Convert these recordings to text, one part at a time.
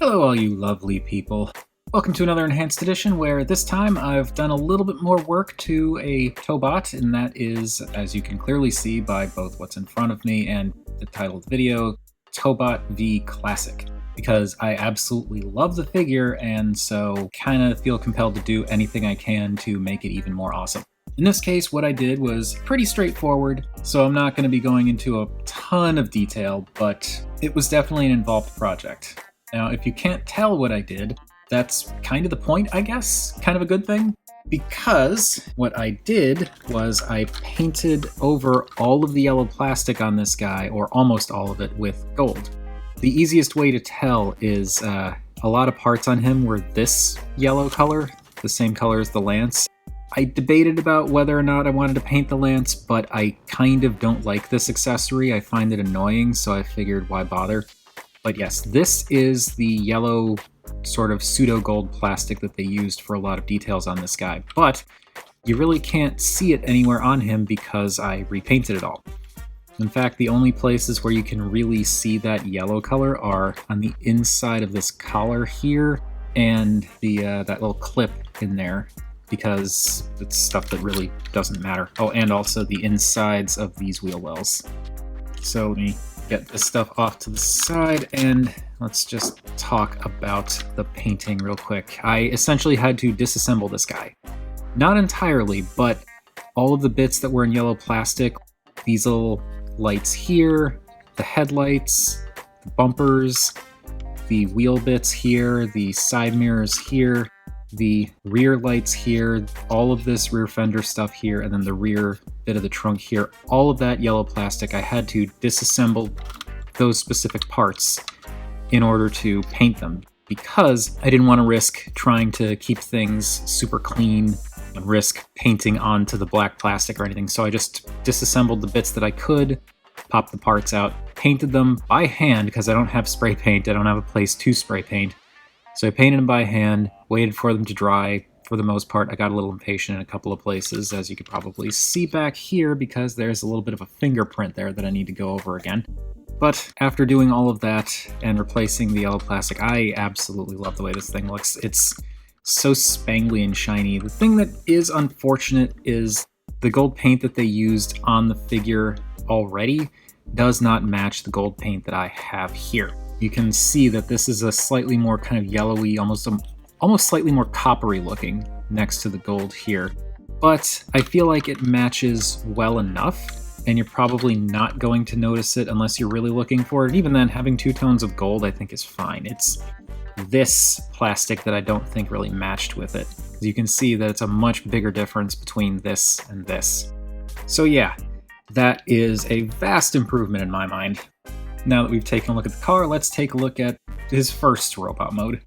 Hello all you lovely people. Welcome to another enhanced edition where this time I've done a little bit more work to a Tobot, and that is, as you can clearly see by both what's in front of me and the title of the video, Tobot V Classic. Because I absolutely love the figure and so kind of feel compelled to do anything I can to make it even more awesome. In this case, what I did was pretty straightforward, so I'm not going to be going into a ton of detail, but it was definitely an involved project. Now, if you can't tell what I did, that's kind of the point, I guess. Kind of a good thing. Because what I did was I painted over all of the yellow plastic on this guy, or almost all of it, with gold. The easiest way to tell is a lot of parts on him were this yellow color, the same color as the lance. I debated about whether or not I wanted to paint the lance, but I kind of don't like this accessory. I find it annoying, so I figured why bother. But yes, this is the yellow sort of pseudo-gold plastic that they used for a lot of details on this guy. But you really can't see it anywhere on him because I repainted it all. In fact, the only places where you can really see that yellow color are on the inside of this collar here and that little clip in there, because it's stuff that really doesn't matter. Oh, and also the insides of these wheel wells. So let me get this stuff off to the side and let's just talk about the painting real quick. I essentially had to disassemble this guy. Not entirely, but all of the bits that were in yellow plastic, these little lights here, the headlights, the bumpers, the wheel bits here, the side mirrors here, the rear lights here, all of this rear fender stuff here, and then the rear bit of the trunk here, all of that yellow plastic, I had to disassemble those specific parts in order to paint them, because I didn't want to risk trying to keep things super clean and risk painting onto the black plastic or anything. So I just disassembled the bits that I could, popped the parts out, painted them by hand because I don't have spray paint, I don't have a place to spray paint. So I painted them by hand, waited for them to dry. For the most part, I got a little impatient in a couple of places, as you could probably see back here, because there's a little bit of a fingerprint there that I need to go over again. But after doing all of that and replacing the yellow plastic, I absolutely love the way this thing looks. It's so spangly and shiny. The thing that is unfortunate is the gold paint that they used on the figure already does not match the gold paint that I have here. You can see that this is a slightly more kind of yellowy, almost slightly more coppery looking next to the gold here. But I feel like it matches well enough, and you're probably not going to notice it unless you're really looking for it. Even then, having two tones of gold I think is fine. It's this plastic that I don't think really matched with it. As you can see that it's a much bigger difference between this and this. So yeah, that is a vast improvement in my mind. Now that we've taken a look at the car, let's take a look at his first robot mode.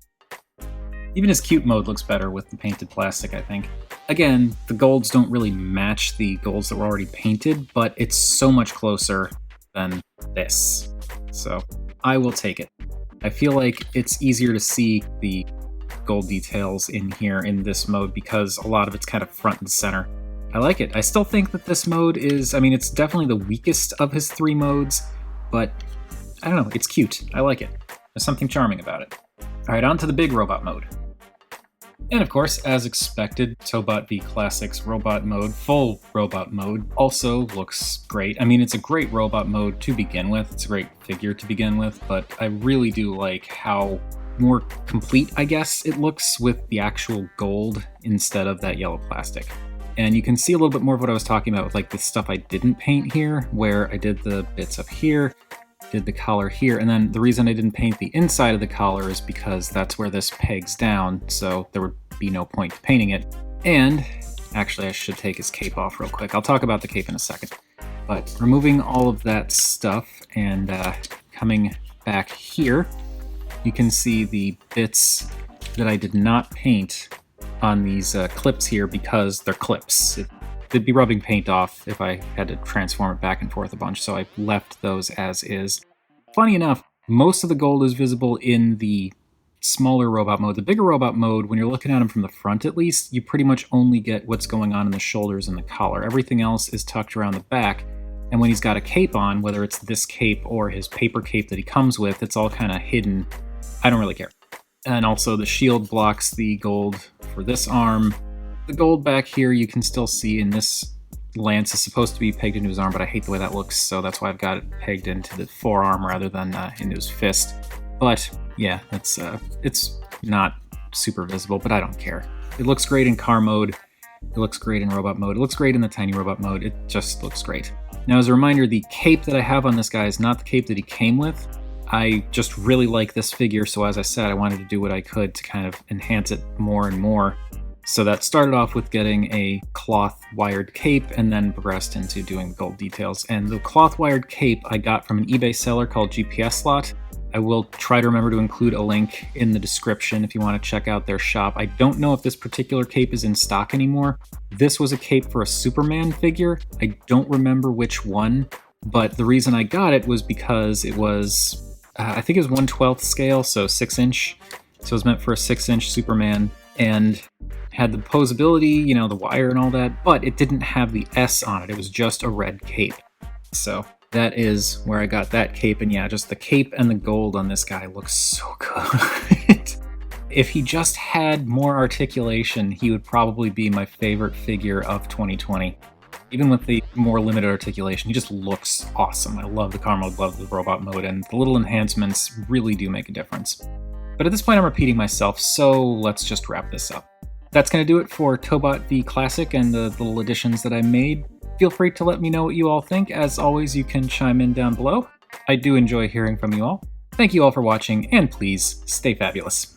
Even his cute mode looks better with the painted plastic, I think. Again, the golds don't really match the golds that were already painted, but it's so much closer than this. So I will take it. I feel like it's easier to see the gold details in here in this mode because a lot of it's kind of front and center. I like it. I still think that this mode is, it's definitely the weakest of his three modes, but I don't know, it's cute. I like it. There's something charming about it. Alright, on to the big robot mode. And of course, as expected, Tobot V Classic's robot mode, full robot mode, also looks great. It's a great robot mode to begin with. It's a great figure to begin with, but I really do like how more complete, I guess, it looks with the actual gold instead of that yellow plastic. And you can see a little bit more of what I was talking about with like the stuff I didn't paint here, where I did the bits up here, did the collar here, and then the reason I didn't paint the inside of the collar is because that's where this pegs down, so there would be no point to painting it. And actually I should take his cape off real quick. I'll talk about the cape in a second. But removing all of that stuff and coming back here, you can see the bits that I did not paint on these clips here because they're clips. They'd be rubbing paint off if I had to transform it back and forth a bunch, so I left those as is. Funny enough, most of the gold is visible in the smaller robot mode. The bigger robot mode, when you're looking at him from the front at least, you pretty much only get what's going on in the shoulders and the collar. Everything else is tucked around the back, and when he's got a cape on, whether it's this cape or his paper cape that he comes with, it's all kind of hidden. I don't really care. And also the shield blocks the gold for this arm. The gold back here you can still see in this lance is supposed to be pegged into his arm, but I hate the way that looks, so that's why I've got it pegged into the forearm rather than into his fist. But yeah, it's not super visible, but I don't care. It looks great in car mode. It looks great in robot mode. It looks great in the tiny robot mode. It just looks great. Now, as a reminder, the cape that I have on this guy is not the cape that he came with. I just really like this figure, so as I said, I wanted to do what I could to kind of enhance it more and more. So that started off with getting a cloth wired cape and then progressed into doing gold details. And the cloth wired cape I got from an eBay seller called GPS Slot. I will try to remember to include a link in the description if you want to check out their shop. I don't know if this particular cape is in stock anymore. This was a cape for a Superman figure. I don't remember which one, but the reason I got it was because it was, I think it was 1/12 scale, so 6-inch. So it was meant for a 6-inch Superman and had the posability, you know, the wire and all that, but it didn't have the S on it. It was just a red cape. So that is where I got that cape, and yeah, just the cape and the gold on this guy looks so good. If he just had more articulation, he would probably be my favorite figure of 2020. Even with the more limited articulation, he just looks awesome. I love the car mode, love the robot mode, and the little enhancements really do make a difference. But at this point I'm repeating myself, so let's just wrap this up. That's going to do it for Tobot V Classic and the little additions that I made. Feel free to let me know what you all think. As always, you can chime in down below. I do enjoy hearing from you all. Thank you all for watching, and please stay fabulous.